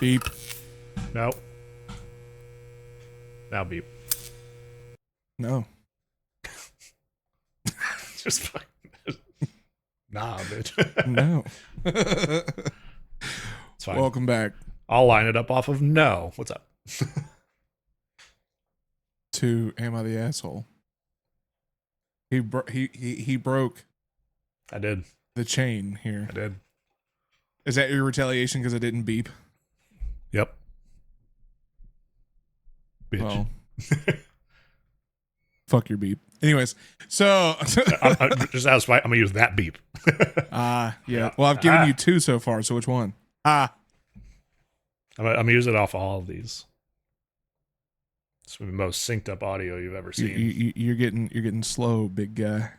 Beep. No. Now beep. No. Just fucking. Nah, bitch. No. It's fine. Welcome back I'll line it up off of no. What's up? to Am I the Asshole? He broke I did. the chain here. I did. Is that your retaliation because I didn't beep? Yep. Bitch. Well, fuck your beep. Anyways, so Just out of spite, I'm gonna use that beep. yeah. Well, I've given you two so far. So which one? I'm gonna use it off all of these. It's the most synced up audio you've ever seen. You're getting slow, big guy.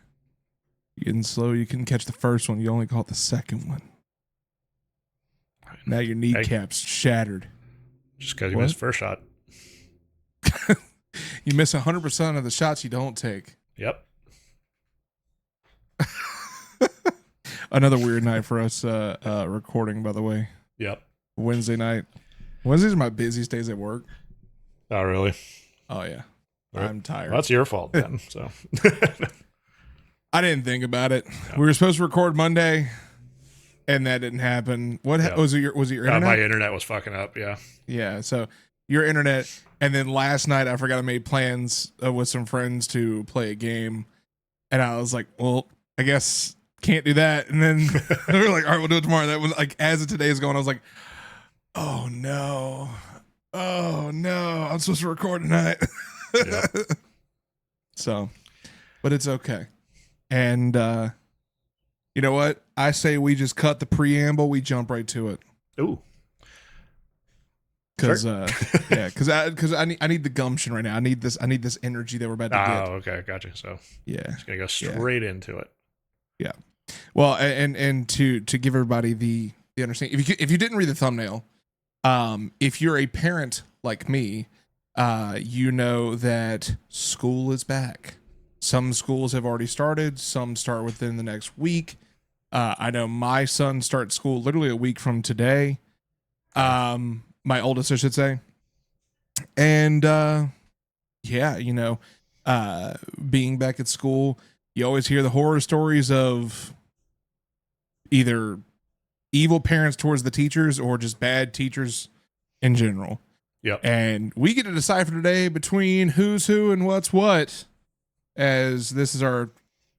You're getting slow. You couldn't catch the first one. You only caught the second one. Now your kneecaps shattered. Just because you missed first shot. You miss 100% of the shots you don't take. Yep. Another weird night for us recording, by the way. Yep. Wednesday night. Wednesdays are my busiest days at work. Oh, really? Oh, yeah. Right. I'm tired. Well, that's your fault then. So I didn't think about it. No. We were supposed to record Monday, and that didn't happen. What was it? Was it your internet? My internet was fucking up. Yeah. Yeah. So your internet, and then last night I forgot I made plans with some friends to play a game, and I was like, well, I guess can't do that. And then they were like, all right, we'll do it tomorrow. That was like, as of today is going, I was like, oh no, I'm supposed to record tonight. Yep. So, but it's okay. And you know what? I say we just cut the preamble. We jump right to it. Ooh. Because Sure. because I need the gumption right now. I need this energy that we're about to get. Oh, okay, gotcha. So Yeah, just gonna go straight into it. yeah. Well, and to give everybody the understanding, if you didn't read the thumbnail, if you're a parent like me, you know that school is back. Some schools have already started. Some start within the next week. I know my son starts school literally a week from today. My oldest, I should say. And yeah, you know, being back at school, you always hear the horror stories of either evil parents towards the teachers or just bad teachers in general. Yep. And we get to decipher today between who's who and what's what, as this is our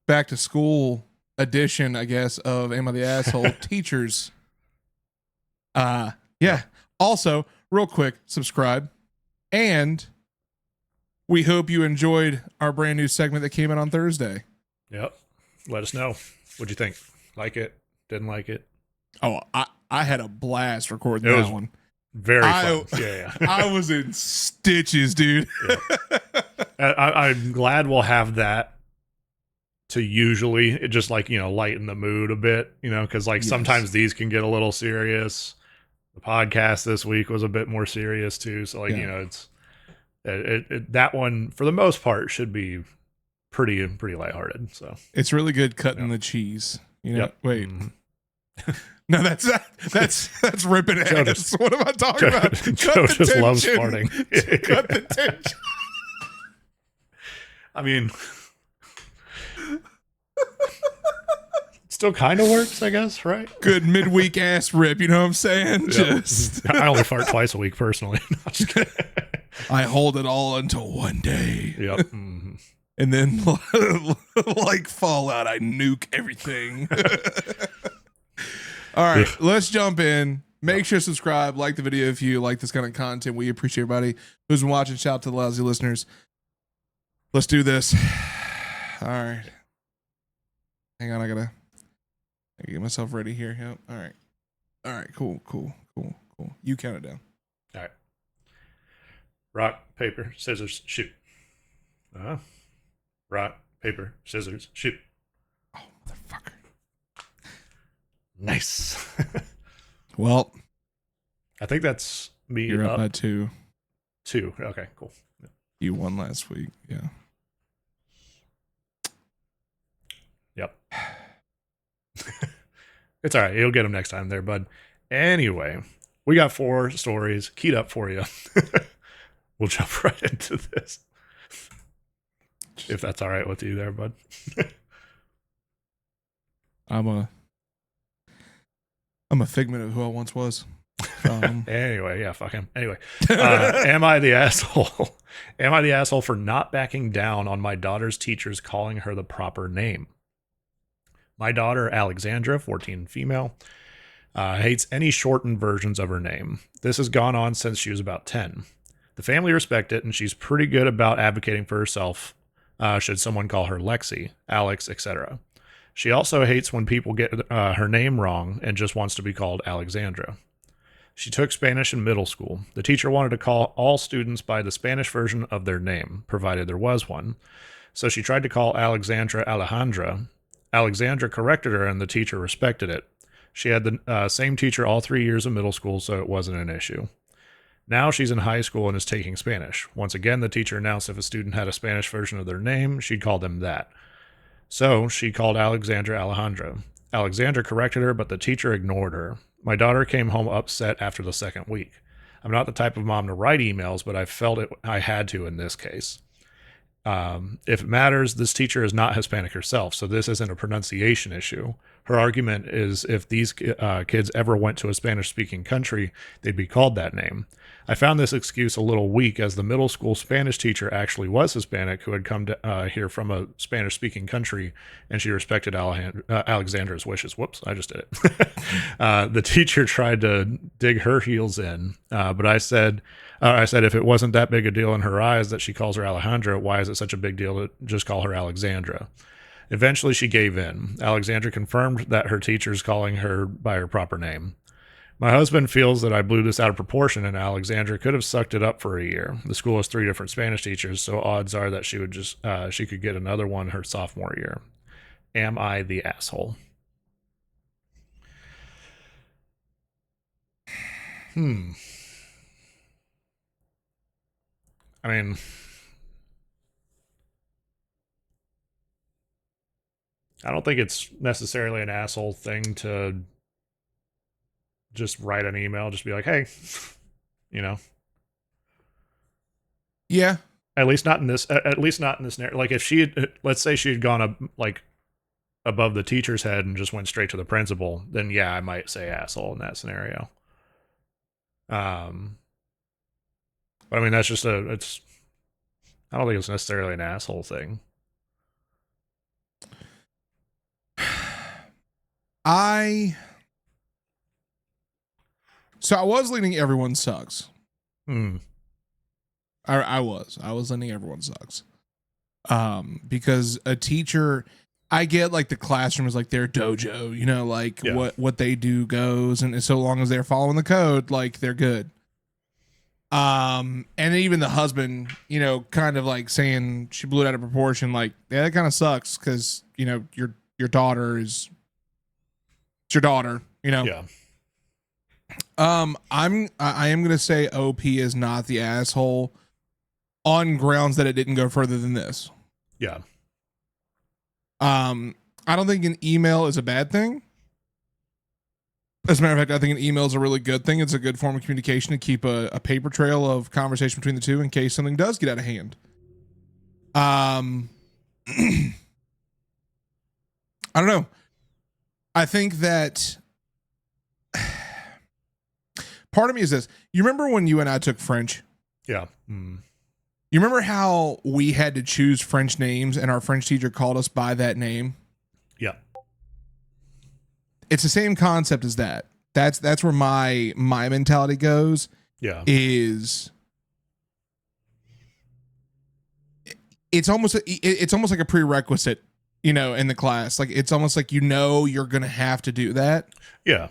back to school edition, I guess, of Am I the Asshole Teachers. Yeah. Also, real quick, subscribe. And we hope you enjoyed our brand new segment that came in on Thursday. Yep. Let us know. What'd you think? Like it? Didn't like it? Oh, I had a blast recording It that was one. Very fun. Yeah. I was in stitches, dude. Yeah. I'm glad we'll have that to usually it just like, you know, lighten the mood a bit, you know, because like sometimes these can get a little serious. The podcast this week was a bit more serious too. So like, you know, it's that one for the most part should be pretty lighthearted. So it's really good cutting the cheese. You know, wait. Mm-hmm. No, that's ripping Joe ass. just- What am I talking about? Joe just loves farting. Cut the tension. I mean, still kind of works, I guess, right? Good midweek ass rip. You know what I'm saying? Yep. Just I only fart twice a week personally. No, just kidding. I hold it all until one day. Yep. Mm-hmm. And then, like Fallout, I nuke everything. All right, let's jump in. Make sure to subscribe, like the video if you like this kind of content. We appreciate everybody who's been watching. Shout out to the Lousy listeners. Let's do this. All right. Hang on, I gotta get myself ready here. Yep. All right. Cool. You count it down. All right. Rock, paper, scissors, shoot. Rock, paper, scissors, shoot. Oh, motherfucker. Nice. Well, I think that's me. you're up by 2. 2. Okay, cool. You won last week. Yeah. Yep. It's all right. You'll get them next time there, bud. Anyway, we got 4 stories keyed up for you. We'll jump right into this. If that's all right with you there, bud. I'm a figment of who I once was. Anyway, yeah, fuck him. Anyway, am I the asshole? Am I the asshole for not backing down on my daughter's teachers calling her the proper name? My daughter, Alexandra, 14 female, hates any shortened versions of her name. This has gone on since she was about 10. The family respect it, and she's pretty good about advocating for herself should someone call her Lexi, Alex, etc. She also hates when people get her name wrong and just wants to be called Alexandra. She took Spanish in middle school. The teacher wanted to call all students by the Spanish version of their name, provided there was one. So she tried to call Alexandra Alejandra. Alexandra corrected her, and the teacher respected it. She had the same teacher all 3 years of middle school, so it wasn't an issue. Now she's in high school and is taking Spanish. Once again, the teacher announced if a student had a Spanish version of their name, she'd call them that. So she called Alexandra Alejandra. Alexandra corrected her, but the teacher ignored her. My daughter came home upset after the second week. I'm not the type of mom to write emails, but I felt I had to in this case. If it matters, this teacher is not Hispanic herself, so this isn't a pronunciation issue. Her argument is if these kids ever went to a Spanish-speaking country, they'd be called that name. I found this excuse a little weak, as the middle school Spanish teacher actually was Hispanic who had come to, here from a Spanish-speaking country, and she respected Alexandra's wishes. Whoops, I just did it. The teacher tried to dig her heels in, but I said if it wasn't that big a deal in her eyes that she calls her Alejandra, why is it such a big deal to just call her Alexandra? Eventually, she gave in. Alexandra confirmed that her teacher is calling her by her proper name. My husband feels that I blew this out of proportion, and Alexandra could have sucked it up for a year. The school has 3 different Spanish teachers, so odds are that she could get another one her sophomore year. Am I the asshole? I mean, I don't think it's necessarily an asshole thing to just write an email, just be like, hey, Yeah. At least not in this narrative. Like if let's say she had gone up like above the teacher's head and just went straight to the principal, then yeah, I might say asshole in that scenario. But I mean, that's just I don't think it's necessarily an asshole thing. So I was leaning everyone sucks. I was leaning everyone sucks. Because a teacher, I get like the classroom is like their dojo, like what they do goes, and so long as they're following the code, like they're good. And even the husband, kind of like saying she blew it out of proportion, like, yeah, that kind of sucks because your daughter is it's your daughter, Yeah. I am gonna say OP is not the asshole on grounds that it didn't go further than this. Yeah. I don't think an email is a bad thing. As a matter of fact, I think an email is a really good thing. It's a good form of communication to keep a paper trail of conversation between the two in case something does get out of hand. I don't know. I think that part of me is this. You remember when you and I took French? Yeah. You remember how we had to choose French names and our French teacher called us by that name? Yeah. It's the same concept as that. That's where my mentality goes. Yeah. Is it's almost like a prerequisite, in the class. Like it's almost like you're gonna have to do that. Yeah.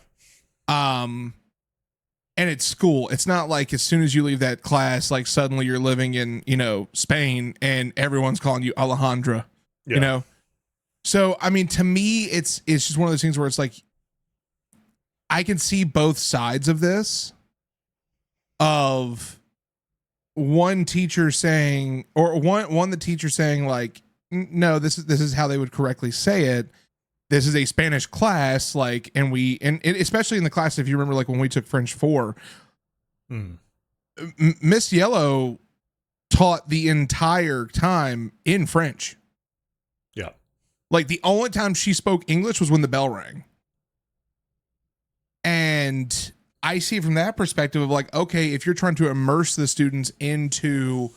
And it's school. It's not like as soon as you leave that class, like suddenly you're living in, Spain and everyone's calling you Alejandra, So, I mean, to me, it's just one of those things where it's like, I can see both sides of this, of one teacher saying, or one the teacher saying like, no, this is how they would correctly say it. this is a Spanish class, like, and especially in the class, if you remember, like when we took French 4, Miss Yellow taught the entire time in French. Yeah. Like the only time she spoke English was when the bell rang. And I see it from that perspective of like, okay, if you're trying to immerse the students into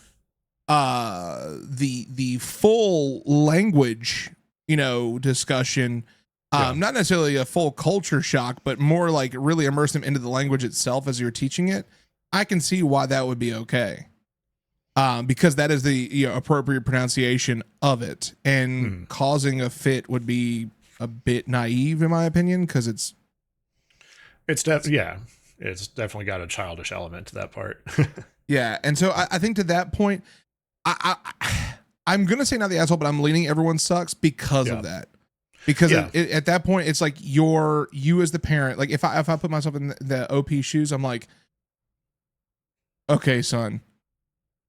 the full language, discussion, not necessarily a full culture shock, but more like really immerse them into the language itself as you're teaching it, I can see why that would be okay. Because that is the appropriate pronunciation of it, and causing a fit would be a bit naive in my opinion, because it's definitely got a childish element to that part. Yeah, and so I think to that point, I'm gonna say not the asshole, but I'm leaning everyone sucks because of that. Because at that point, it's like you as the parent. Like if I put myself in the OP shoes, I'm like, okay, son,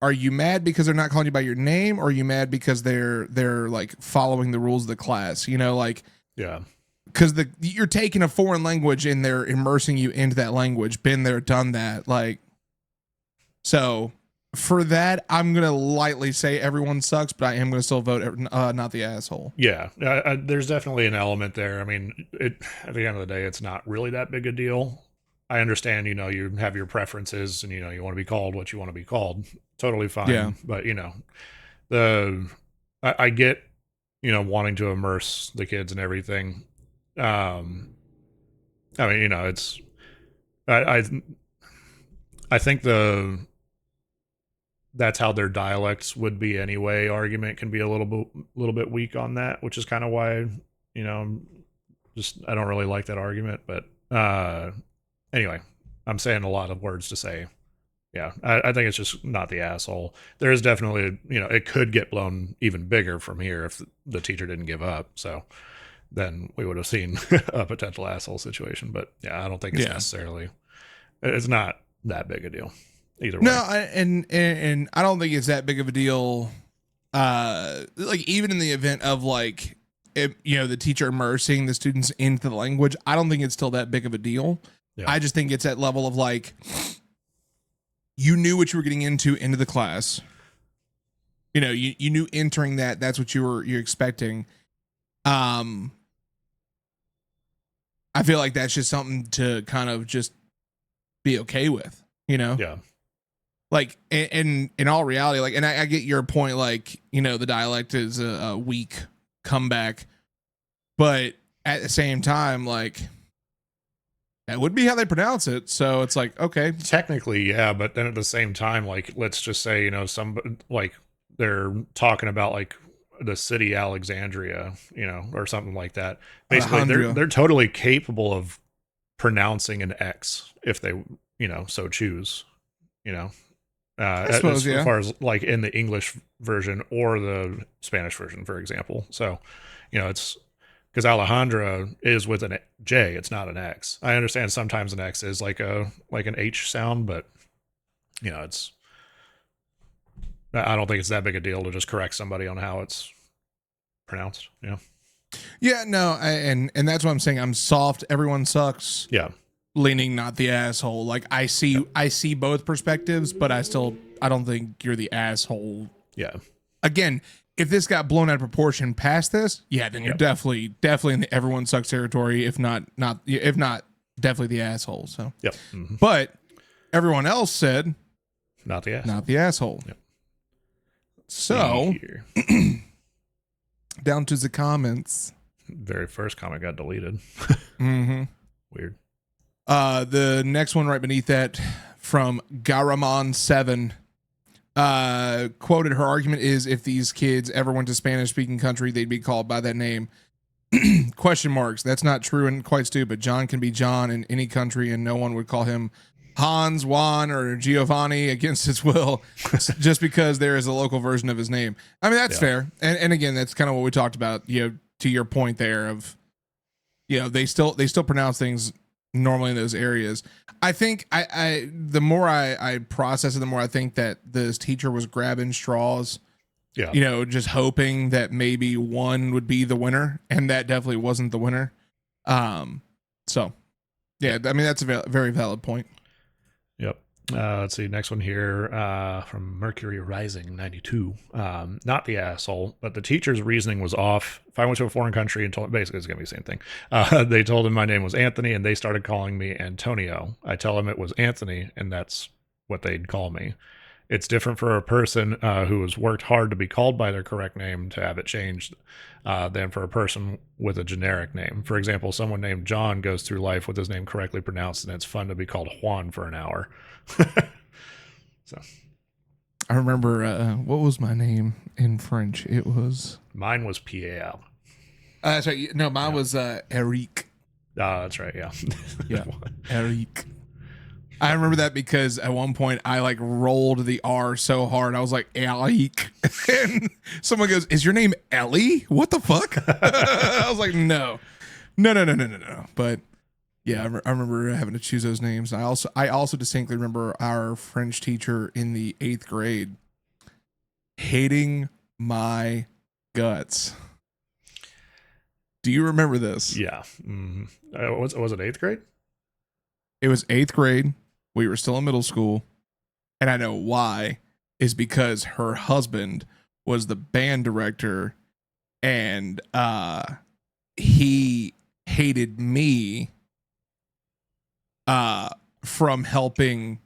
are you mad because they're not calling you by your name, or are you mad because they're like following the rules of the class? Because you're taking a foreign language and they're immersing you into that language. Been there, done that. Like, so for that, I'm gonna lightly say everyone sucks, but I am gonna still vote not the asshole. Yeah, there's definitely an element there. I mean, at the end of the day, it's not really that big a deal. I understand, you have your preferences, and you want to be called what you want to be called. Totally fine. Yeah. But I get wanting to immerse the kids and everything. I mean, it's I think that's how their dialects would be anyway. Argument can be a little bit weak on that, which is kind of why I don't really like that argument. But anyway, I'm saying a lot of words to say. Yeah, I think it's just not the asshole. There is definitely, it could get blown even bigger from here if the teacher didn't give up. So then we would have seen a potential asshole situation. But yeah, I don't think it's necessarily, it's not that big a deal either way. No, and I don't think it's that big of a deal. Like even in the event of like, the teacher immersing the students into the language, I don't think it's still that big of a deal. Yeah. I just think it's that level of like, you knew what you were getting into the class. You knew entering that's what you're expecting. I feel like that's just something to kind of just be okay with, Yeah. Like in all reality, like, and I get your point, like, the dialect is a weak comeback, but at the same time, like, that would be how they pronounce it. So it's like, okay. Technically, yeah, but then at the same time, like, let's just say, some, like, they're talking about, like, the city Alexandria, or something like that. Basically, they're totally capable of pronouncing an X if they, so choose, I suppose, as far as, like, in the English version or the Spanish version, for example. So, it's... because Alejandra is with an J, it's not an X. I understand sometimes an X is like an H sound, but I don't think it's that big a deal to just correct somebody on how it's pronounced. Yeah, no, and that's what I'm saying. I'm soft. Everyone sucks. Yeah, leaning not the asshole. Like I see both perspectives, but I don't think you're the asshole. Yeah. Again, if this got blown out of proportion past this, then you're definitely in the everyone sucks territory. If not definitely the asshole. So, yep. Mm-hmm. But everyone else said not the asshole. Yep. So, down to the comments. Very first comment got deleted. Mm-hmm. Weird. The next one right beneath that from Garamon7. Quoted, her argument is if these kids ever went to Spanish speaking country, they'd be called by that name. Question marks. That's not true and quite stupid. John can be John in any country and no one would call him Hans, Juan, or Giovanni against his will just because there is a local version of his name. I mean, that's fair. And again, that's kind of what we talked about, to your point there of, they still pronounce things normally in those areas. I think the more I process it, the more I think that this teacher was grabbing straws Yeah. You know, just hoping that maybe one would be the winner, and that definitely wasn't the winner. So yeah, I mean, that's a very valid point. Yep. Let's see. Next one here from Mercury Rising 92. Not the asshole, but the teacher's reasoning was off. If I went to a foreign country and told, basically it's going to be the same thing. They told him my name was Anthony and they started calling me Antonio. I tell him it was Anthony and that's what they'd call me. It's different for a person who has worked hard to be called by their correct name to have it changed than for a person with a generic name. For example, someone named John goes through life with his name correctly pronounced, and it's fun to be called Juan for an hour. So, I remember what was my name in French? It was mine was Pierre. that's right. No, mine was Eric. Oh, that's right. Yeah. Yeah, Eric. I remember that because at one point I like rolled the R so hard I was like Eric, and someone goes, "Is your name Ellie? What the fuck?" I was like, "No." But yeah, I remember having to choose those names. I also distinctly remember our French teacher in the 8th grade hating my guts. Do you remember this? Yeah. Was it 8th grade? It was 8th grade. We were still in middle school. And I know why, is because her husband was the band director and he hated me from helping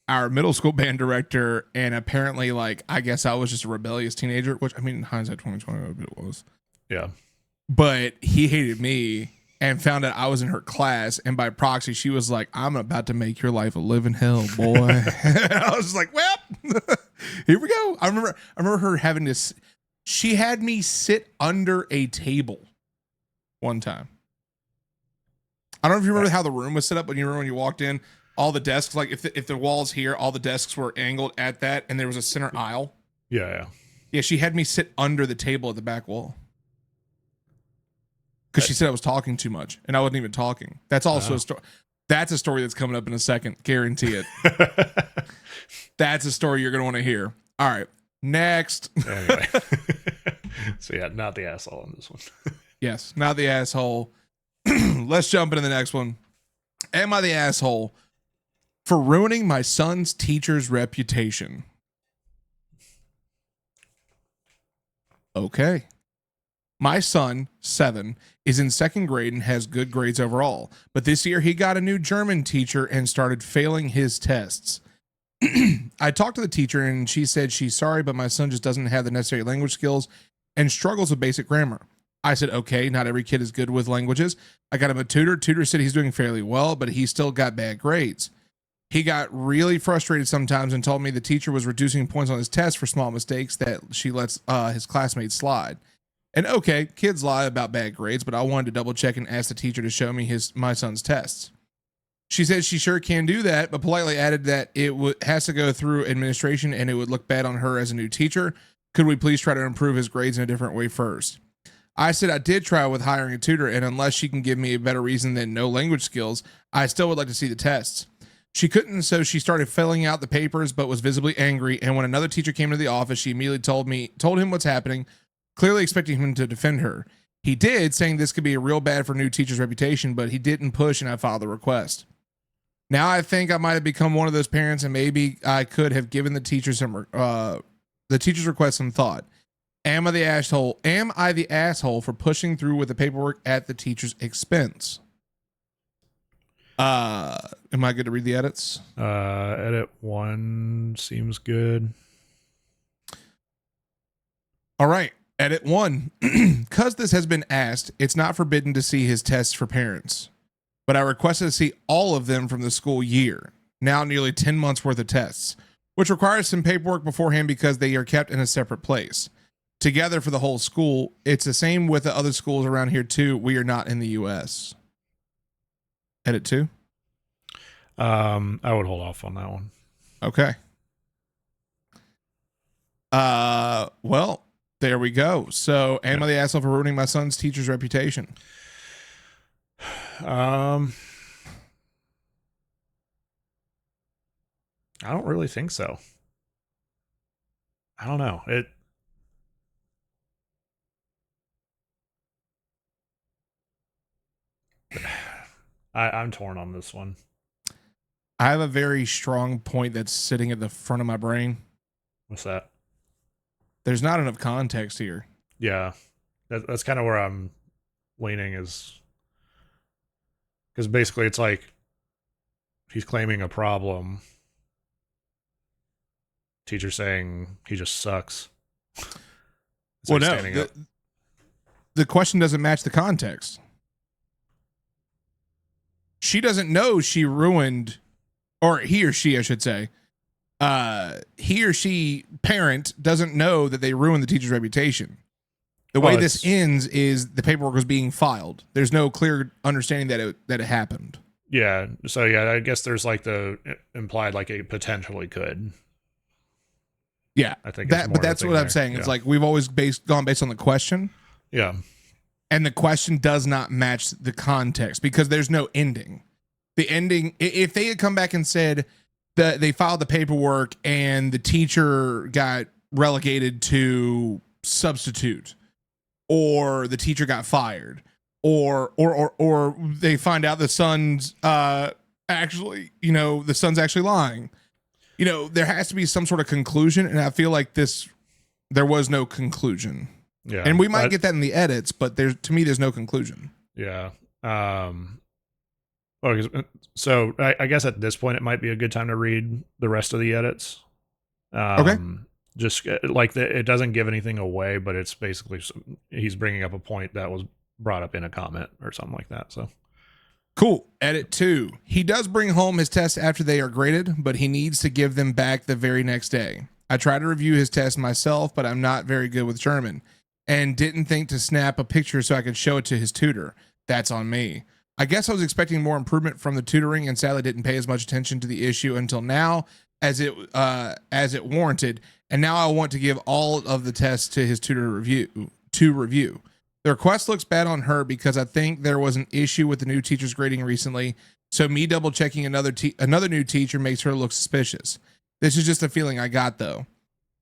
our middle school band director. And apparently, like, I guess I was just a rebellious teenager, which I mean, in hindsight 2020, it was. Yeah. But he hated me and found out I was in her class, and by proxy, she was like, "I'm about to make your life a living hell, boy." I was like, "Well, here we go." I remember her having to. She had me sit under a table one time. I don't know if you remember how the room was set up, but you remember when you walked in, all the desks, like if the walls here, all the desks were angled at that, and there was a center aisle. Yeah. Yeah, she had me sit under the table at the back wall. Because she said I was talking too much, and I wasn't even talking. That's also a story. That's a story that's coming up in a second. Guarantee it. That's a story you're going to want to hear. All right. Next. Anyway. So, yeah, not the asshole on this one. Yes, not the asshole. Let's jump into the next one. Am I the asshole for ruining my son's teacher's reputation? Okay. My son, 7, is in 2nd grade and has good grades overall. But this year he got a new German teacher and started failing his tests. I talked to the teacher and she said she's sorry, but my son just doesn't have the necessary language skills and struggles with basic grammar. I said, okay, not every kid is good with languages. I got him a tutor. Tutor said he's doing fairly well, but he still got bad grades. He got really frustrated sometimes and told me the teacher was reducing points on his test for small mistakes that she lets his classmates slide. And okay, kids lie about bad grades, but I wanted to double check and ask the teacher to show me my son's tests. She said she sure can do that, but politely added that it has to go through administration and it would look bad on her as a new teacher. Could we please try to improve his grades in a different way first? I said I did try with hiring a tutor, and unless she can give me a better reason than no language skills, I still would like to see the tests. She couldn't, so she started filling out the papers, but was visibly angry. And when another teacher came to the office, she immediately told him what's happening, clearly expecting him to defend her. He did, saying this could be a real bad for new teacher's reputation, but he didn't push, and I filed the request. Now I think I might have become one of those parents, and maybe I could have given the teacher's request some thought. Am I the asshole? Am I the asshole for pushing through with the paperwork at the teacher's expense? Am I good to read the edits? Edit 1 seems good. All right. Edit 1. Because this has been asked, it's not forbidden to see his tests for parents, but I requested to see all of them from the school year, now nearly 10 months worth of tests, which requires some paperwork beforehand because they are kept in a separate place. Together for the whole school. It's the same with the other schools around here too. We are not in the US. Edit 2. I would hold off on that one. Okay. Well, there we go. So, am I the asshole for ruining my son's teacher's reputation? I don't really think so. I don't know. I'm torn on this one. I have a very strong point that's sitting at the front of my brain. What's that? There's not enough context here. Yeah, that's kind of where I'm leaning, is because basically it's like he's claiming a problem. Teacher saying he just sucks. It's Well, like no, standing up. the question doesn't match the context. She doesn't know she ruined, or he or she, I should say. He or she, parent, doesn't know that they ruined the teacher's reputation. The way this ends is the paperwork was being filed. There's no clear understanding that it happened. Yeah. So yeah, I guess there's like the implied like it potentially could. Yeah, I think that, but that's what I'm saying. It's like we've always gone based on the question. Yeah. And the question does not match the context because there's no ending. The ending, if they had come back and said that they filed the paperwork and the teacher got relegated to substitute, or the teacher got fired, or they find out the son's actually, the son's actually lying. There has to be some sort of conclusion, and I feel like there was no conclusion. Yeah. And we might get that in the edits, but to me, there's no conclusion. Yeah. So I guess at this point, it might be a good time to read the rest of the edits. Okay. Just like it doesn't give anything away, but it's basically he's bringing up a point that was brought up in a comment or something like that. So cool. Edit 2. He does bring home his tests after they are graded, but he needs to give them back the very next day. I try to review his test myself, but I'm not very good with German and didn't think to snap a picture so I could show it to his tutor. That's on me. I guess I was expecting more improvement from the tutoring and sadly didn't pay as much attention to the issue until now as it warranted. And now I want to give all of the tests to his tutor to review. The request looks bad on her because I think there was an issue with the new teacher's grading recently. So me double checking another new teacher makes her look suspicious. This is just a feeling I got though.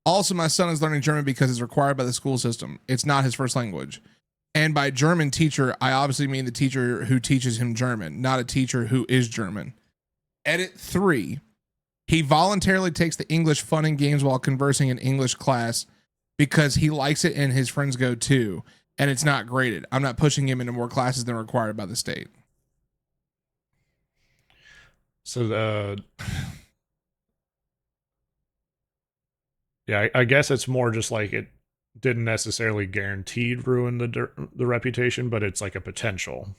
Also, my son is learning German because it's required by the school system. It's not his first language. And by German teacher, I obviously mean the teacher who teaches him German, not a teacher who is German. Edit 3. He voluntarily takes the English fun and games while conversing in English class because he likes it and his friends go too. And it's not graded. I'm not pushing him into more classes than required by the state. So yeah, I guess it's more just like it didn't necessarily guaranteed ruin the reputation, but it's like a potential,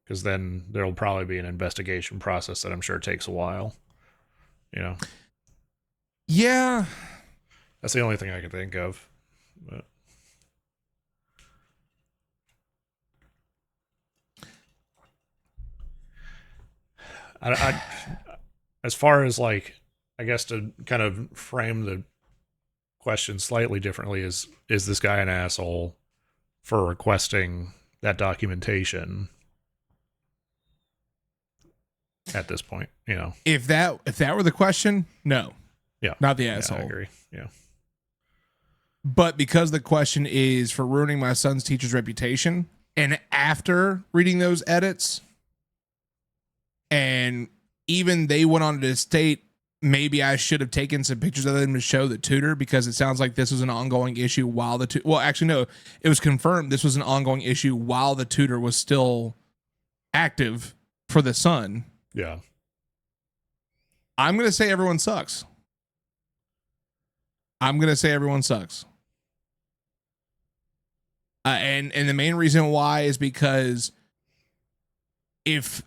because then there'll probably be an investigation process that I'm sure takes a while. Yeah, that's the only thing I can think of. But I as far as like, I guess to kind of frame the question slightly differently, is this guy an asshole for requesting that documentation at this point? If that were the question, no. Yeah. Not the asshole. Yeah, I agree. Yeah. But because the question is for ruining my son's teacher's reputation, and after reading those edits, and even they went on to state maybe I should have taken some pictures of them to show the tutor, because it sounds like this was an ongoing issue while well, actually, no, it was confirmed this was an ongoing issue while the tutor was still active for the son. Yeah. I'm going to say everyone sucks. And the main reason why is because if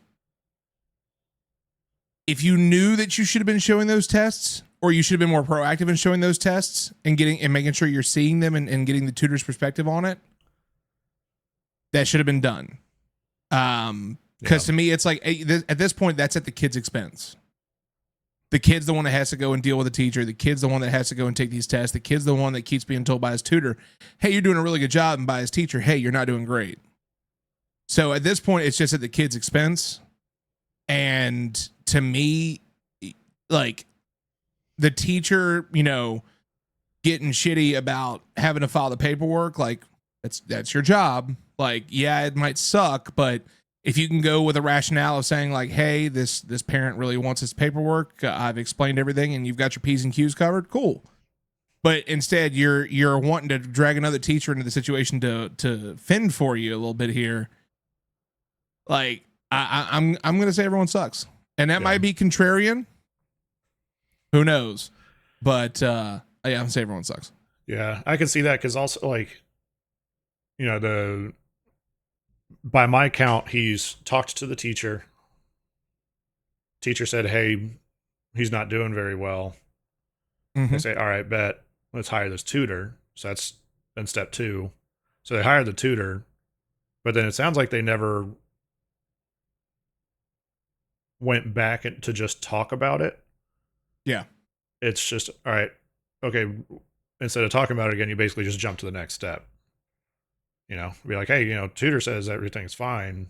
you knew that you should have been showing those tests, or you should have been more proactive in showing those tests and making sure you're seeing them and getting the tutor's perspective on it, that should have been done. Because to me, it's like at this point, that's at the kid's expense. The kid's the one that has to go and deal with the teacher. The kid's the one that has to go and take these tests. The kid's the one that keeps being told by his tutor, hey, you're doing a really good job. And by his teacher, hey, you're not doing great. So at this point, it's just at the kid's expense. And to me, like the teacher, getting shitty about having to file the paperwork, like that's your job. Like, yeah, it might suck, but if you can go with a rationale of saying like, hey, this parent really wants this paperwork, I've explained everything and you've got your P's and Q's covered, cool. But instead you're wanting to drag another teacher into the situation to fend for you a little bit here. Like I'm gonna say everyone sucks. And that might be contrarian. Who knows? But yeah, I'm gonna say everyone sucks. Yeah, I can see that because also, like, you know, by my count, he's talked to the teacher. Teacher said, hey, he's not doing very well. They say, all right, bet, let's hire this tutor. So that's been step 2. So they hired the tutor, but then it sounds like they never went back to just talk about it. Yeah. It's just, all right, okay, instead of talking about it again, you basically just jump to the next step. You know, be like, hey, you know, tutor says everything's fine.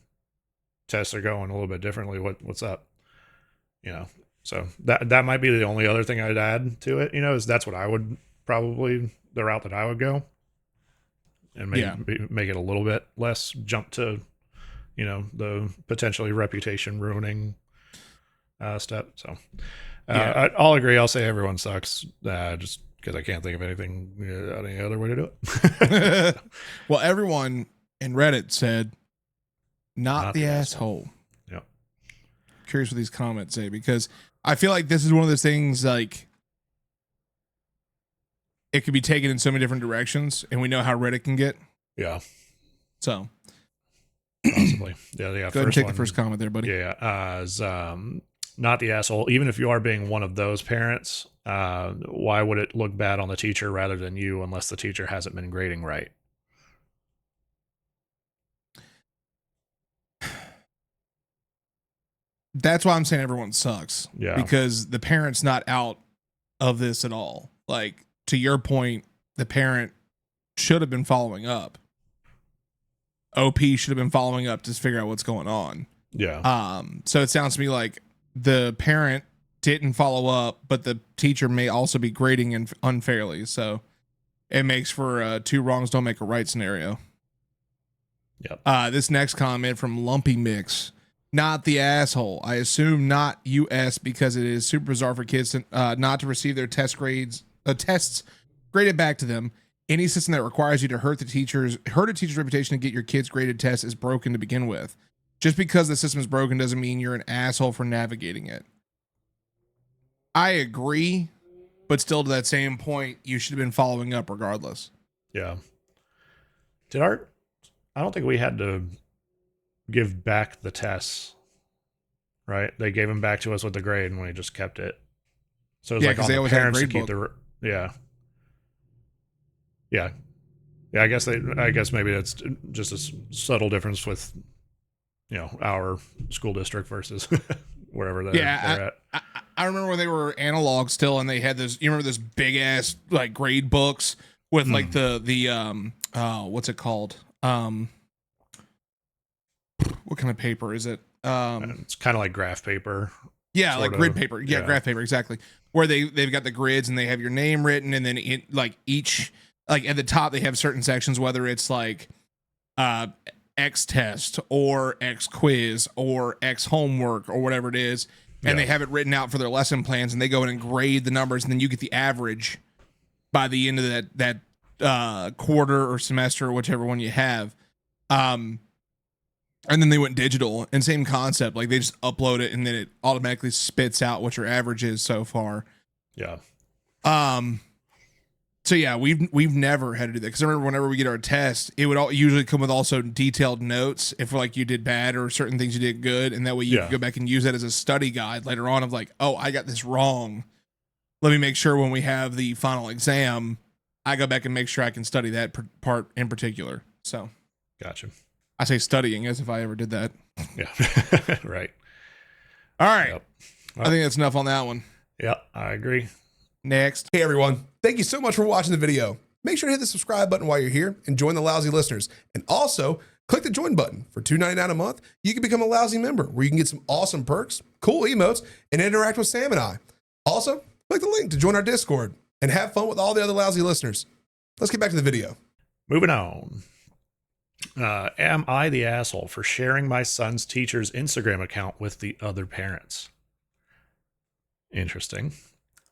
Tests are going a little bit differently. What's up? You know, so that might be the only other thing I'd add to it. You know, is that's what I would probably the route that I would go, and make it a little bit less jump to, you know, the potentially reputation ruining step. So I'll agree. I'll say everyone sucks. Just because I can't think of anything any other way to do it. Well, everyone in Reddit said, not the asshole. Yep. Curious what these comments say, because I feel like this is one of those things, like, it could be taken in so many different directions, and we know how Reddit can get. Yeah. So. Possibly. Yeah. Go ahead and take the first comment there, buddy. Yeah. Is not the asshole. Even if you are being one of those parents, why would it look bad on the teacher rather than you unless the teacher hasn't been grading right? That's why I'm saying everyone sucks. Yeah. Because the parent's not out of this at all. Like, to your point, the parent should have been following up. OP should have been following up to figure out what's going on. Yeah. So it sounds to me like the parent didn't follow up, but the teacher may also be grading unfairly. So it makes for 2 wrongs don't make a right scenario. Yep. This next comment from Lumpy Mix. Not the asshole. I assume not US because it is super bizarre for kids to, not to receive their tests graded back to them. Any system that requires you to hurt a teacher's reputation to get your kids graded tests is broken to begin with. Just because the system is broken doesn't mean you're an asshole for navigating it. I agree, but still to that same point, you should have been following up regardless. Yeah. I don't think we had to give back the tests, right? They gave them back to us with the grade and we just kept it. So it was like on the parents to keep yeah. I guess maybe that's just a subtle difference with, you know, our school district versus wherever they're at. I remember when they were analog still, and they had this. You remember this big ass like grade books with like the what's it called? What kind of paper is it? It's kind of like graph paper. Yeah, like grid paper. Yeah, graph paper, exactly. Where they've got the grids and they have your name written, and then each like at the top they have certain sections, whether it's like X test or X quiz or X homework or whatever it is, and they have it written out for their lesson plans, and they go in and grade the numbers, and then you get the average by the end of that quarter or semester or whichever one you have. And then they went digital, and same concept. Like, they just upload it, and then it automatically spits out what your average is so far. Yeah. So yeah, we've never had to do that, because I remember whenever we get our test, it would usually come with also detailed notes if like you did bad or certain things you did good, and that way you can go back and use that as a study guide later on of like, oh, I got this wrong. Let me make sure when we have the final exam, I go back and make sure I can study that part in particular. So, gotcha. I say studying as if I ever did that. Yeah. Right. All right. Yep. I think that's enough on that one. Yeah, I agree. Next. Hey everyone, thank you so much for watching the video. Make sure to hit the subscribe button while you're here and join the Lousy listeners. And also, click the join button. For $2.99 a month, you can become a Lousy member where you can get some awesome perks, cool emotes, and interact with Sam and I. Also, click the link to join our Discord and have fun with all the other Lousy listeners. Let's get back to the video. Moving on. Am I the asshole for sharing my son's teacher's Instagram account with the other parents? Interesting.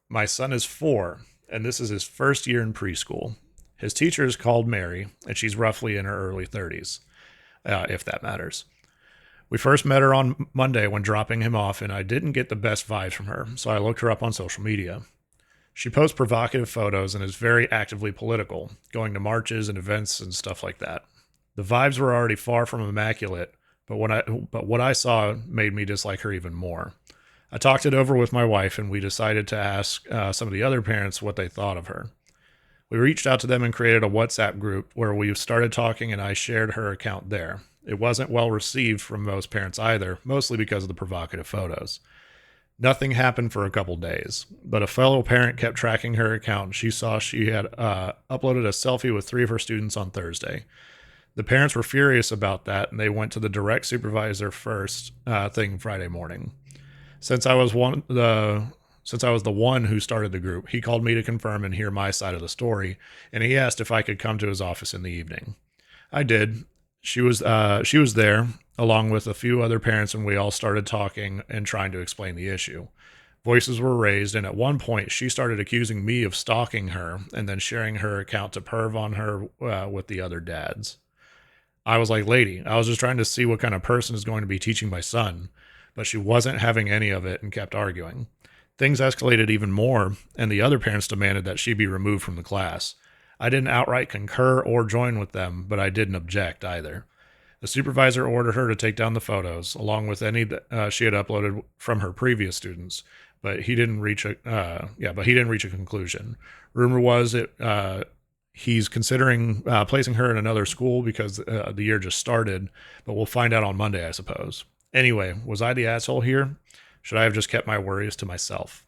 My son is 4, and this is his first year in preschool. His teacher is called Mary, and she's roughly in her early 30s, if that matters. We first met her on Monday when dropping him off, and I didn't get the best vibes from her, so I looked her up on social media. She posts provocative photos and is very actively political, going to marches and events and stuff like that. The vibes were already far from immaculate, but what I saw made me dislike her even more. I talked it over with my wife, and we decided to ask some of the other parents what they thought of her. We reached out to them and created a WhatsApp group where we started talking, and I shared her account there. It wasn't well received from most parents either, mostly because of the provocative photos. Nothing happened for a couple days, but a fellow parent kept tracking her account, and she saw she had uploaded a selfie with 3 of her students on Thursday. The parents were furious about that, and they went to the direct supervisor first thing Friday morning. Since I was the one who started the group, he called me to confirm and hear my side of the story, and he asked if I could come to his office in the evening. I did. She was there along with a few other parents, and we all started talking and trying to explain the issue. Voices were raised, and at one point she started accusing me of stalking her and then sharing her account to perv on her with the other dads. I was like, lady, I was just trying to see what kind of person is going to be teaching my son, but she wasn't having any of it and kept arguing. Things escalated even more, and the other parents demanded that she be removed from the class. I didn't outright concur or join with them, but I didn't object either. The supervisor ordered her to take down the photos, along with any that she had uploaded from her previous students, but he didn't reach a conclusion. Rumor was he's considering placing her in another school because the year just started, but we'll find out on Monday, I suppose. Anyway, was I the asshole here? Should I have just kept my worries to myself?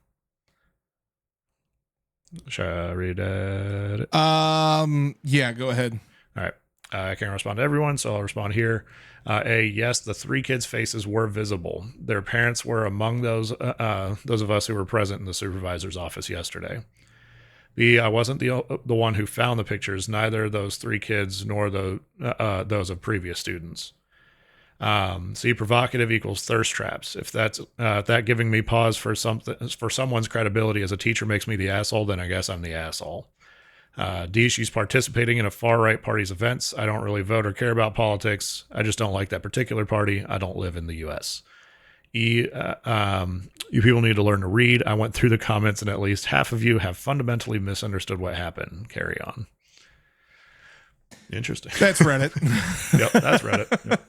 Should I read it? Yeah, go ahead. All right. I can't respond to everyone, so I'll respond here. Yes, the 3 kids' faces were visible. Their parents were among those of us who were present in the supervisor's office yesterday. B, I wasn't the one who found the pictures, neither those 3 kids nor those of previous students. C, provocative equals thirst traps. If that giving me pause for someone's credibility as a teacher makes me the asshole, then I guess I'm the asshole. D, she's participating in a far-right party's events. I don't really vote or care about politics. I just don't like that particular party. I don't live in the U.S. E, you people need to learn to read. I went through the comments, and at least half of you have fundamentally misunderstood what happened. Carry on. Interesting. That's Reddit. Yep, that's Reddit. Yep.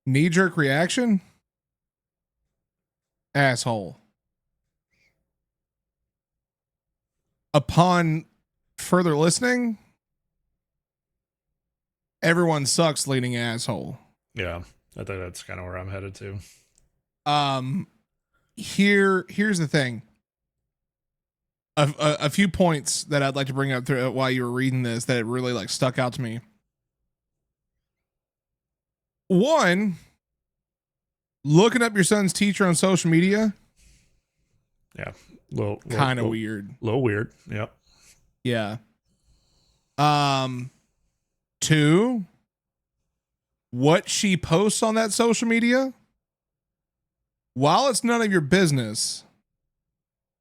Knee-jerk reaction? Asshole. Upon further listening, everyone sucks leading asshole. Yeah, I think that's kind of where I'm headed to. Here's the thing. A few points that I'd like to bring up through while you were reading this that it really like stuck out to me. One, looking up your son's teacher on social media. Yeah, Kind of weird. A little weird. Yep. Yeah. 2, what she posts on that social media, while it's none of your business,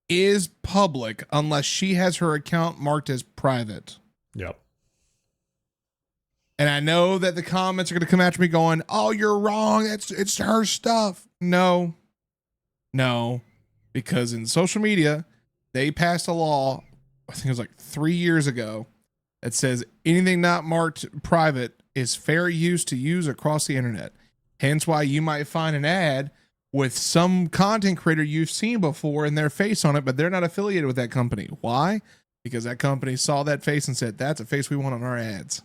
is public unless she has her account marked as private. Yep. And I know that the comments are going to come after me going, "Oh, you're wrong. It's her stuff." No, because in social media, they passed a law, I think it was like 3 years ago, that says anything not marked private is fair use to use across the internet. Hence why you might find an ad with some content creator you've seen before and their face on it, but they're not affiliated with that company. Why? Because that company saw that face and said, "That's a face we want on our ads."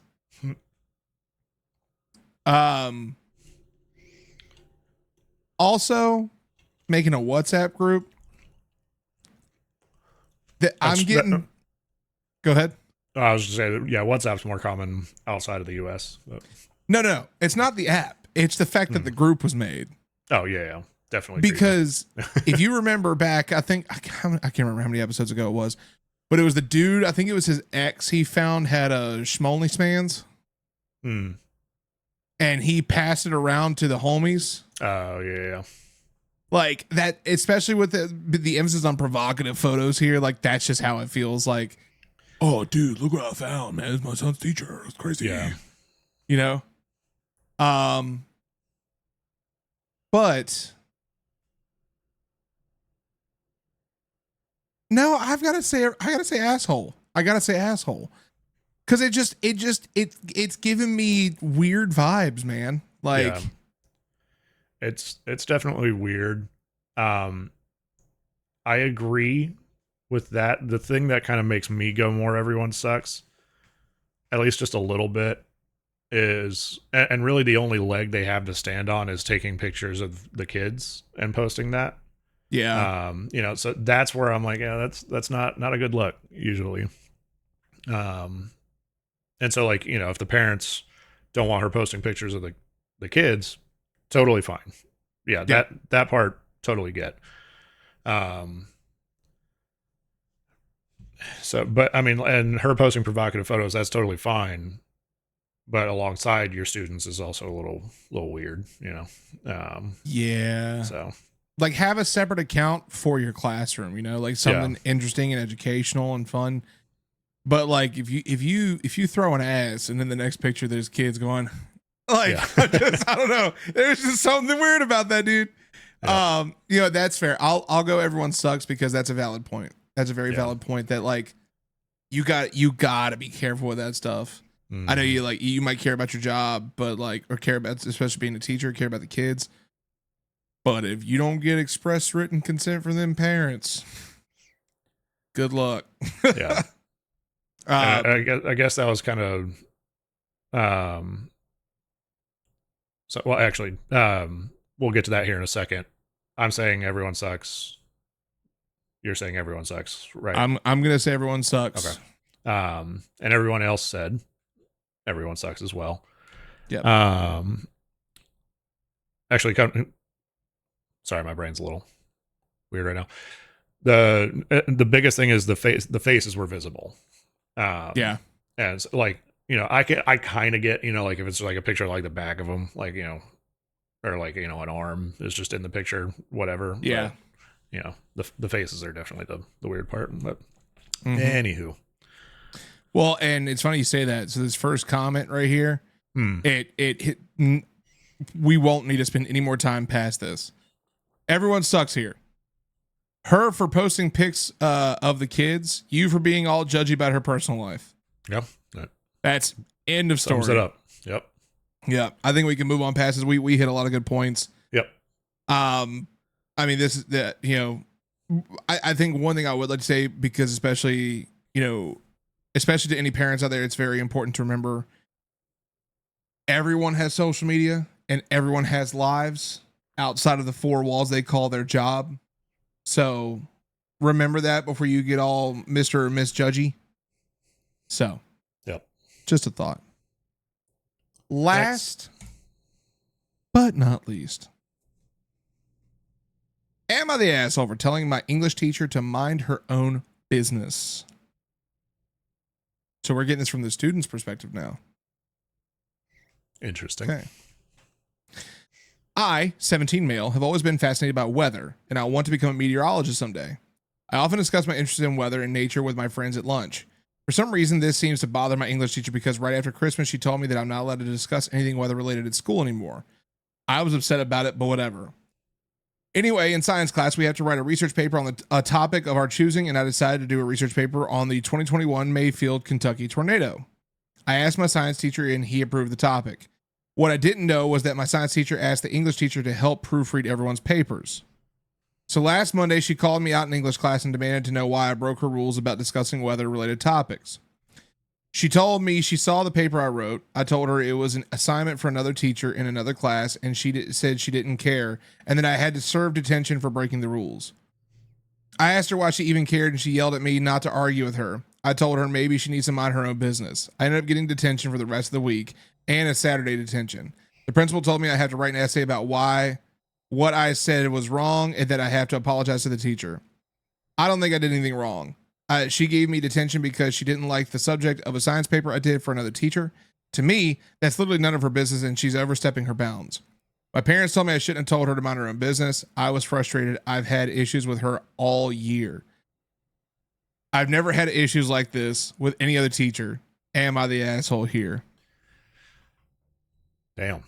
Also, making a WhatsApp group that go ahead. I was just saying, yeah, WhatsApp's more common outside of the U.S. But. No. It's not the app. It's the fact that the group was made. Oh, yeah. definitely because if you remember back, I can't remember how many episodes ago it was, but it was the dude. I think it was his ex. He found had a schmolny spans, creepy. and he passed it around to the homies. Oh yeah. Like that, especially with the emphasis on provocative photos here. Like that's just how it feels. Like, oh, dude, look what I found, man. It's my son's teacher. It's crazy. Yeah. You know. But no, I gotta say asshole. I gotta say asshole. Cause it's giving me weird vibes, man. Like Yeah. It's definitely weird. I agree with that. The thing that kind of makes me go more everyone sucks, at least just a little bit, is and really the only leg they have to stand on is taking pictures of the kids and posting that. yeah. So that's where I'm like, yeah, that's not a good look usually. And so like, if the parents don't want her posting pictures of the kids, totally fine. Yeah, that part totally get. So, but I mean, and her posting provocative photos, that's totally fine. But alongside your students is also a little weird, Yeah. So Like have a separate account for your classroom, like something interesting and educational and fun. But like if you throw an ass and in the next picture there's kids going like I don't know. There's just something weird about that, dude. Yeah. That's fair. I'll go everyone sucks because that's a valid point. That's a very valid point that like you got to be careful with that stuff. I know you might care about your job, but like or care about especially being a teacher, care about the kids. But if you don't get express written consent from them parents, good luck. Yeah. I guess that was kind of so well actually we'll get to that here in a second. I'm saying everyone sucks. You're saying everyone sucks, right? I'm gonna say everyone sucks. Okay. And everyone else said everyone sucks as well. Yeah. Actually, sorry, my brain's a little weird right now. The biggest thing is the faces were visible. Yeah. And so, like, I kind of get, like if it's like a picture of like the back of them, like, or like, an arm is just in the picture, whatever. Yeah. But, the faces are definitely the weird part. But anywho. Well, and it's funny you say that. So this first comment right here, it hit. We won't need to spend any more time past this. Everyone sucks here. Her for posting pics of the kids. You for being all judgy about her personal life. Yep. That's end of story. Sums it up. Yep. Yeah, I think we can move on past this. We hit a lot of good points. Yep. I mean, this is that I think one thing I would like to say, because especially to any parents out there, it's very important to remember everyone has social media and everyone has lives outside of the four walls they call their job. So remember that before you get all Mr. or Miss Judgy. So, yep. Just a thought. Last but not least, am I the asshole for telling my English teacher to mind her own business? So we're getting this from the student's perspective now. Interesting. Okay. I, 17 male, have always been fascinated by weather, and I want to become a meteorologist someday. I often discuss my interest in weather and nature with my friends at lunch. For some reason, this seems to bother my English teacher because right after Christmas, she told me that I'm not allowed to discuss anything weather-related at school anymore. I was upset about it, but whatever. Anyway, in science class, we have to write a research paper on a topic of our choosing, and I decided to do a research paper on the 2021 Mayfield, Kentucky tornado. I asked my science teacher, and he approved the topic. What I didn't know was that my science teacher asked the English teacher to help proofread everyone's papers. So last Monday, she called me out in English class and demanded to know why I broke her rules about discussing weather-related topics. She told me she saw the paper I wrote. I told her it was an assignment for another teacher in another class, and she said she didn't care, and that I had to serve detention for breaking the rules. I asked her why she even cared, and she yelled at me not to argue with her. I told her maybe she needs to mind her own business. I ended up getting detention for the rest of the week and a Saturday detention. The principal told me I had to write an essay about why what I said was wrong and that I have to apologize to the teacher. I don't think I did anything wrong. She gave me detention because she didn't like the subject of a science paper I did for another teacher. To me, that's literally none of her business, and she's overstepping her bounds. My parents told me I shouldn't have told her to mind her own business. I was frustrated. I've had issues with her all year. I've never had issues like this with any other teacher. Am I the asshole here? Damn.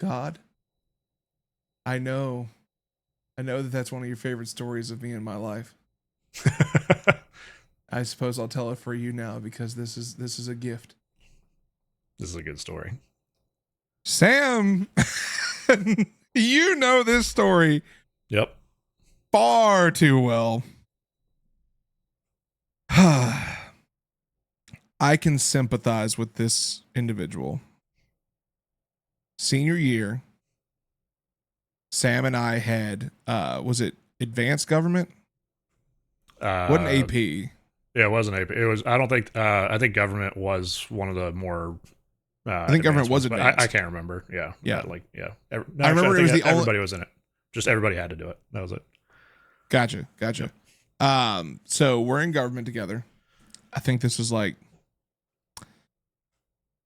God, I know that that's one of your favorite stories of me in my life. I suppose I'll tell it for you now because this is a gift. This is a good story. Sam, you know this story Yep. far too well. I can sympathize with this individual. Senior year, Sam and I had, was it advanced government? Wasn't AP. Yeah, it wasn't AP. It was, I don't think, I think government was one of the more, I think government was ones, but advanced. I can't remember. Yeah. Yeah. Like, yeah. I remember it was the everybody was in it. Just everybody had to do it. That was it. Gotcha. So we're in government together. I think this was like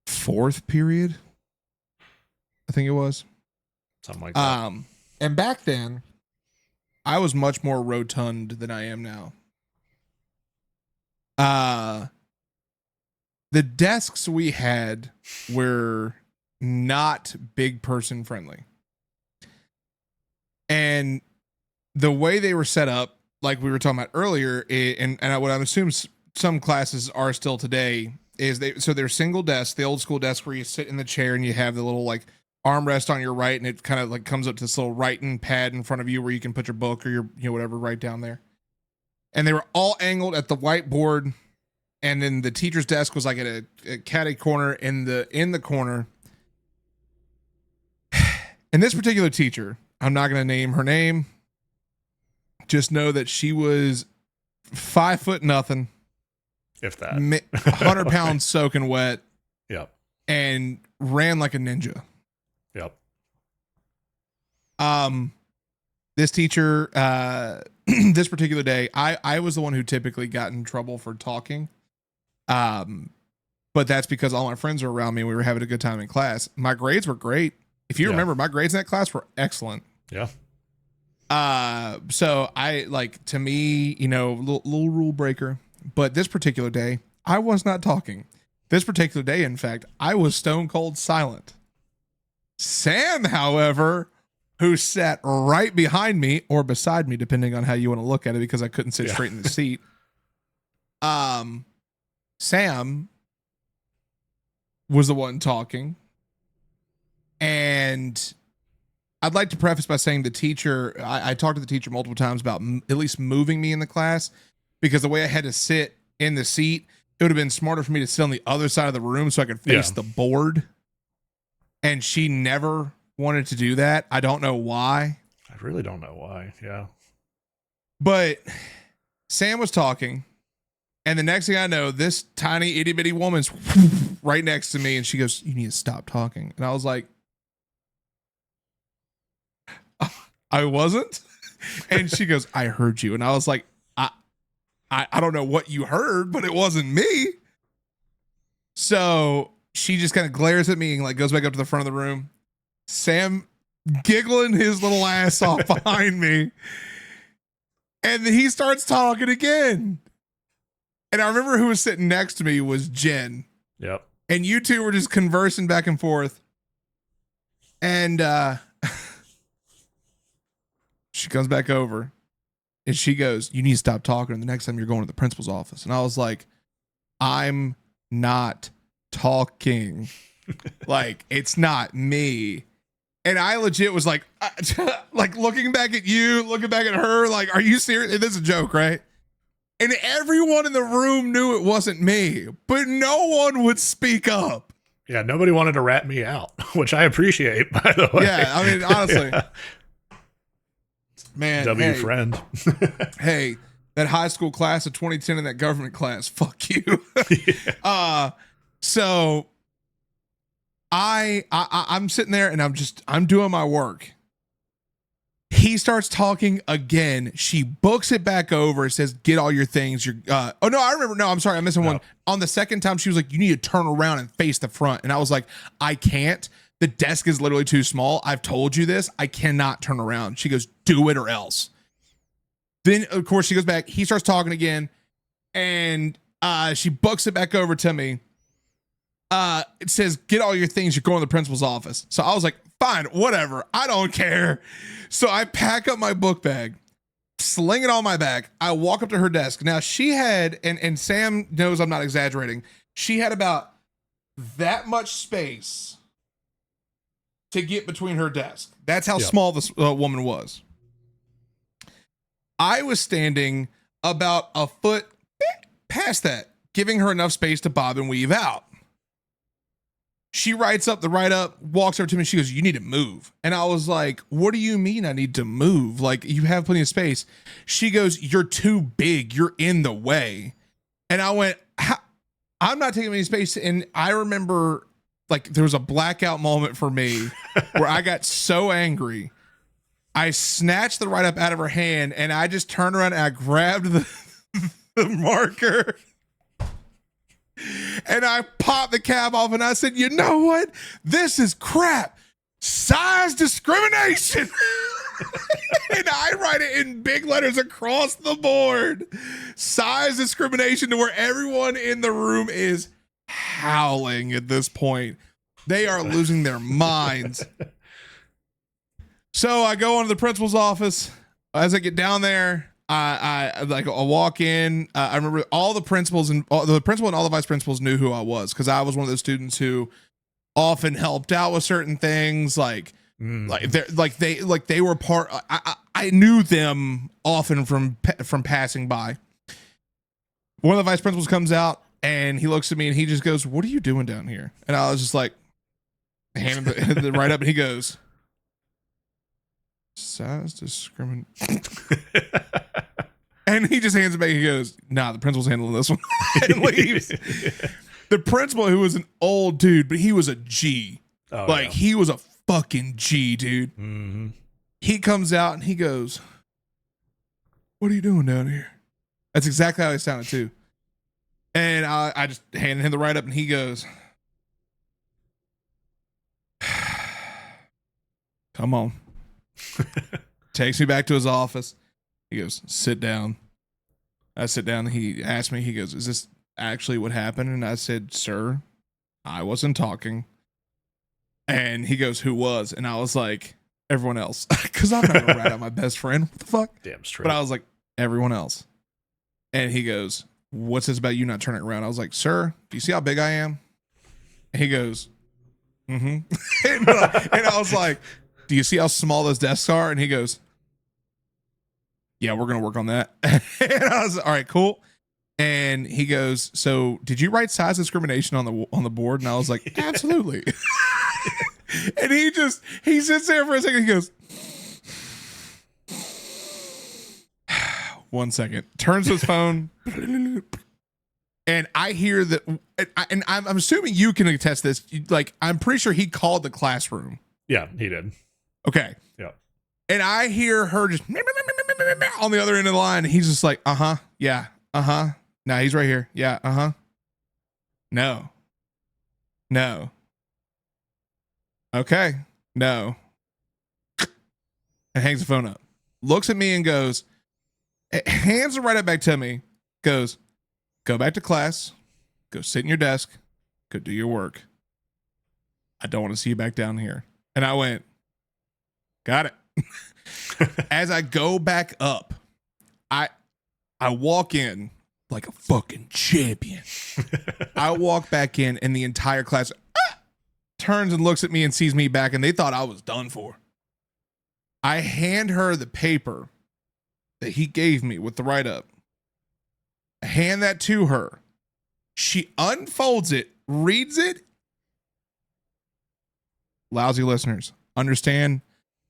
fourth period. I think it was. Something like that. And back then, I was much more rotund than I am now. The desks we had were not big person friendly. And the way they were set up, like we were talking about earlier, and what I'm assuming some classes are still today, is they're single desks, the old school desk where you sit in the chair and you have the little like armrest on your right, and it kind of like comes up to this little writing pad in front of you where you can put your book or your whatever right down there. And they were all angled at the whiteboard, and then the teacher's desk was like at a catty corner in the corner. And this particular teacher, I'm not going to name her name. Just know that she was 5 foot nothing, if that, 100 pounds soaking wet. Yep. And ran like a ninja. Yep. This teacher, this particular day, I was the one who typically got in trouble for talking. But that's because all my friends were around me and we were having a good time in class. My grades were great. If you remember, my grades in that class were excellent. Yeah. So I like, to me, little rule breaker, but this particular day, I was not talking. This particular day, in fact, I was stone cold silent. Sam, however, who sat right behind me or beside me, depending on how you want to look at it, because I couldn't sit straight in the seat. Sam was the one talking. And I'd like to preface by saying the teacher, I talked to the teacher multiple times about at least moving me in the class, because the way I had to sit in the seat, it would have been smarter for me to sit on the other side of the room so I could face the board. And she never wanted to do that. I don't know why. I really don't know why. Yeah. But Sam was talking, and the next thing I know, this tiny itty bitty woman's right next to me, and she goes, "You need to stop talking." And I was like, I wasn't. And she goes, "I heard you." And I was like, I don't know what you heard, but it wasn't me. So she just kind of glares at me and like goes back up to the front of the room. Sam giggling his little ass off behind me. And then he starts talking again. And I remember who was sitting next to me was Jen. Yep. And you two were just conversing back and forth. And she comes back over and she goes, "You need to stop talking. And the next time you're going to the principal's office." And I was like, "I'm not talking." Like, it's not me. And I legit was like, like looking back at you, looking back at her, like, "Are you serious?" And this is a joke, right? And everyone in the room knew it wasn't me, but no one would speak up. Yeah, nobody wanted to rat me out, which I appreciate, by the way. Yeah, I mean, honestly. Yeah. Man, W friend. Hey, that high school class of 2010 and that government class, fuck you. Yeah. So I'm sitting there and I'm doing my work. He starts talking again. She books it back over. It says, get all your things. Oh no, I remember. No, I'm sorry. I'm missing one. On the second time, she was like, you need to turn around and face the front. And I was like, I can't. The desk is literally too small. I've told you this. I cannot turn around. She goes, do it or else. Then of course she goes back. He starts talking again. And she books it back over to me. It says, get all your things. You're going to the principal's office. So I was like, fine, whatever. I don't care. So I pack up my book bag, sling it on my back. I walk up to her desk. Now she had, and Sam knows I'm not exaggerating, she had about that much space to get between her desk. That's how small this woman was. I was standing about a foot past that, giving her enough space to bob and weave out. She writes up the write-up, walks over to me. She goes, you need to move. And I was like, what do you mean I need to move? Like, you have plenty of space. She goes, you're too big. You're in the way. And I went, I'm not taking any space. And I remember, like, there was a blackout moment for me where I got so angry. I snatched the write-up out of her hand, and I just turned around and I grabbed the marker. And I popped the cap off and I said, you know what? This is crap. Size discrimination. And I write it in big letters across the board. Size discrimination, to where everyone in the room is howling at this point. They are losing their minds. So I go into the principal's office. As I get down there, I walk in. I remember all the principals and the principal and all the vice principals knew who I was, because I was one of those students who often helped out with certain things. They were part. I knew them often from passing by. One of the vice principals comes out and he looks at me and he just goes, "What are you doing down here?" And I was just like, hand him the write up, and he goes, "Size discrimination." And he just hands it back. He goes, "Nah, the principal's handling this one," and leaves. The principal, who was an old dude, but he was a G. He was a fucking G, dude. Mm-hmm. He comes out and he goes, "What are you doing down here?" That's exactly how he sounded too. And I just handed him the write up, and he goes, "Come on." Takes me back to his office. He goes, "Sit down." I sit down. He asked me, he goes, "Is this actually what happened?" And I said, "Sir, I wasn't talking." And he goes, "Who was?" And I was like, "Everyone else." Because I'm not gonna rat out my best friend. What the fuck? Damn straight. But I was like, "Everyone else." And he goes, "What's this about you not turning around?" I was like, "Sir, do you see how big I am?" And he goes, "Mm-hmm." and I was like, "Do you see how small those desks are?" And he goes, "Yeah, we're going to work on that." And I was, "All right, cool." And he goes, "So did you write size discrimination on the board?" And I was like, "Absolutely." And he sits there for a second. He goes, "1 second," turns his phone. And I hear that, and I'm assuming you can attest this. Like, I'm pretty sure he called the classroom. Yeah, he did. Okay. Yeah. And I hear her just on the other end of the line. And he's just like, "Uh-huh. Yeah. Uh-huh. No, he's right here. Yeah. Uh-huh. No. No. Okay. No." And hangs the phone up. Looks at me and goes, hands it right up back to me, goes, "Go back to class. Go sit in your desk. Go do your work. I don't want to see you back down here." And I went, "Got it." As I go back up, I walk in like a fucking champion. I walk back in, and the entire class turns and looks at me and sees me back, and they thought I was done for. I hand her the paper that he gave me with the write-up. I hand that to her. She unfolds it, reads it. Lousy listeners, understand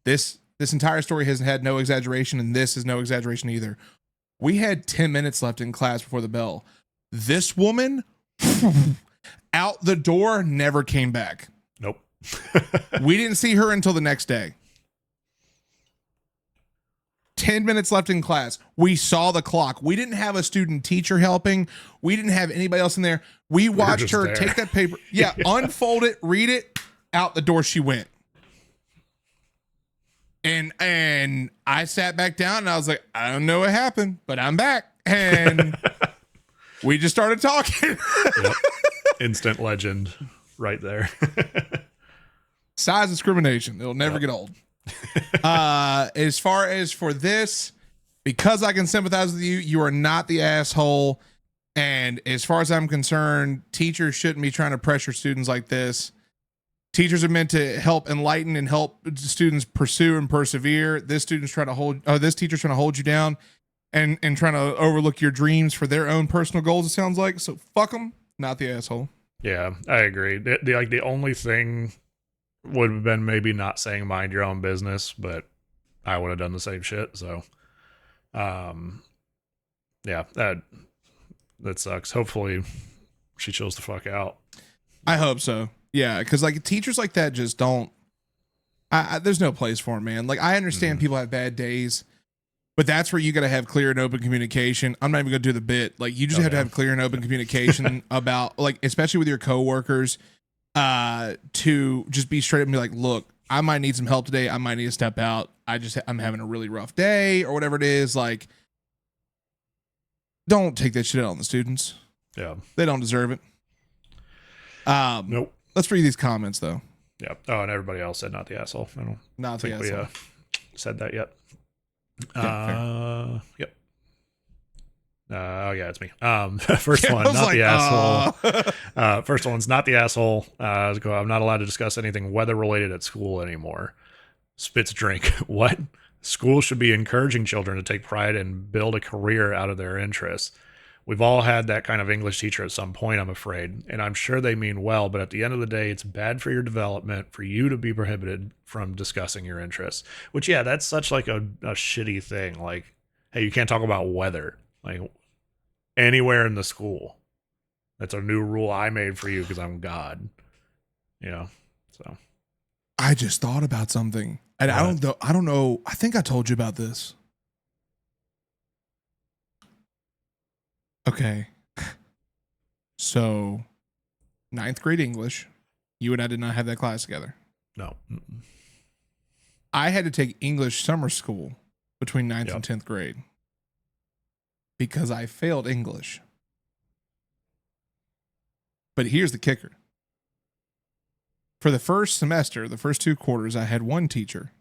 this entire story has had no exaggeration, and this is no exaggeration either. We had 10 minutes left in class before the bell. This woman out the door, never came back. Nope. We didn't see her until the next day. 10 minutes left in class. We saw the clock. We didn't have a student teacher helping. We didn't have anybody else in there. We watched her there. take that paper. Yeah, unfold it, read it, out the door she went. And I sat back down and I was like, I don't know what happened, but I'm back. And we just started talking. Yep. Instant legend right there. Size discrimination. It'll never get old. As far as for this, because I can sympathize with you, you are not the asshole. And as far as I'm concerned, teachers shouldn't be trying to pressure students like this. Teachers are meant to help enlighten and help students pursue and persevere. This teacher's trying to hold you down and trying to overlook your dreams for their own personal goals, it sounds like. So fuck them, not the asshole. Yeah, I agree. The only thing would have been maybe not saying mind your own business, but I would have done the same shit. So, yeah, that sucks. Hopefully she chills the fuck out. I hope so. Yeah, because like teachers like that just don't. There's no place for them, man. Like I understand people have bad days, but that's where you got to have clear and open communication. I'm not even going to do the bit. Like you just have to have clear and open communication about, like, especially with your coworkers, to just be straight up and be like, look, I might need some help today. I might need to step out. I'm having a really rough day or whatever it is. Like, don't take that shit out on the students. Yeah, they don't deserve it. Nope. Let's read these comments though. Yeah. Oh, and everybody else said not the asshole. I don't not think the asshole. We said that yet. Yep. Oh yeah, it's me. First one, not like, the asshole. First one's not the asshole. I'm not allowed to discuss anything weather related at school anymore. Spits drink. What? School should be encouraging children to take pride and build a career out of their interests. We've all had that kind of English teacher at some point, I'm afraid, and I'm sure they mean well, but at the end of the day, it's bad for your development for you to be prohibited from discussing your interests. Which, yeah, that's such like a shitty thing. Like, hey, you can't talk about weather, like anywhere in the school. That's a new rule I made for you because I'm God. You know, so. I just thought about something, and I don't know. I think I told you about this. Okay. So, 9th grade English, you and I did not have that class together. No. I had to take English summer school between 9th and 10th grade because I failed English. But here's the kicker. For the first semester, the first 2 quarters, I had 1 teacher.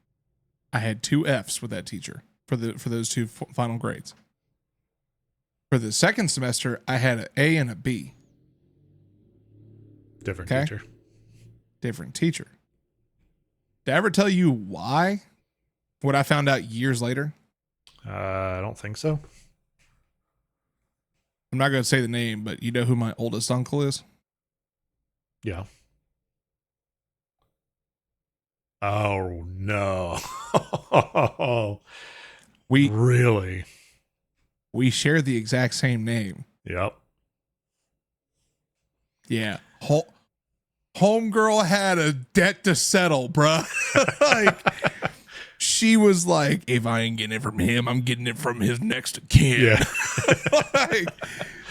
I had 2 Fs with that teacher for those 2 final grades. For the second semester, I had an A and a B. Different teacher. Different teacher. Did I ever tell you why? What I found out years later? I don't think so. I'm not going to say the name, but you know who my oldest uncle is? Yeah. Oh, no. Really? We share the exact same name. Yep. Yeah. Homegirl had a debt to settle, bruh. Like, she was like, if I ain't getting it from him, I'm getting it from his next of kin. Yeah. Like,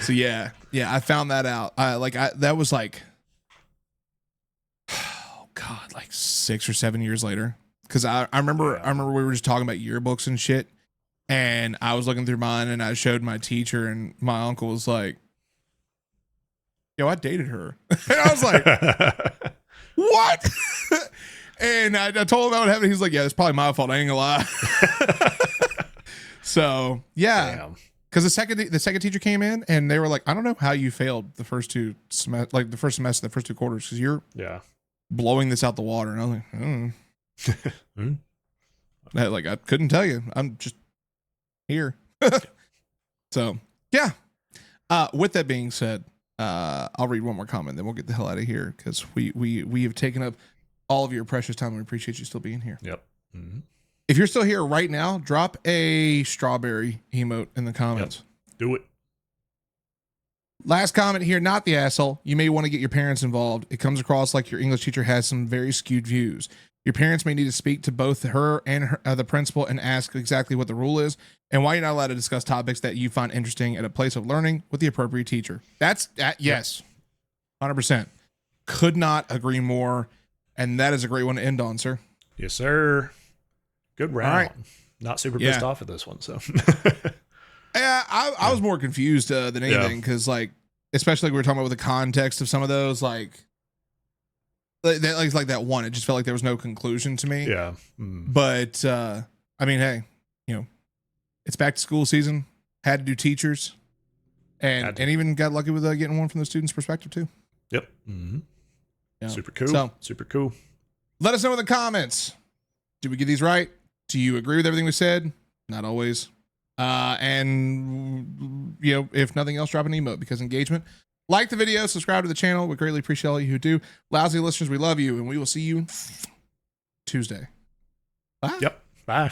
so yeah, I found that out. That was like, oh God, like 6 or 7 years later. Cause I remember we were just talking about yearbooks and shit. And I was looking through mine and I showed my teacher and my uncle was like, yo, I dated her. And I was like, what? And I told him about what happened. He's like, yeah, it's probably my fault. I ain't gonna lie. So yeah. Because the second teacher came in and they were like, I don't know how you failed the first 2 semester, the first 2 quarters, because you're blowing this out the water. And I was like, like I couldn't tell you. I'm just here. So yeah. With that being said, I'll read one more comment, then we'll get the hell out of here because we have taken up all of your precious time. We appreciate you still being here. Yep. Mm-hmm. If you're still here right now, drop a strawberry emote in the comments. Yep. Do it. Last comment here, not the asshole. You may want to get your parents involved. It comes across like your English teacher has some very skewed views. Your parents may need to speak to both her and the principal and ask exactly what the rule is and why you're not allowed to discuss topics that you find interesting at a place of learning with the appropriate teacher. That's yes, 100%. Could not agree more. And that is a great one to end on, sir. Yes, sir. Good round. All right. Not super pissed off at this one, so. Yeah, I was more confused than anything because, like, especially like we were talking about with the context of some of those, like that one, it just felt like there was no conclusion to me. Yeah. But I mean, hey, you know, it's back to school season. Had to do teachers, and even got lucky with getting one from the student's perspective too. Yep. Mm-hmm. Yeah. Super cool. So super cool. let us know in the comments. Did we get these right? Do you agree with everything we said? Not always. And you know, if nothing else, drop an emote because engagement. Like the video, subscribe to the channel. We greatly appreciate all you who do. Lousy listeners, we love you, and we will see you Tuesday. Bye. Yep. Bye.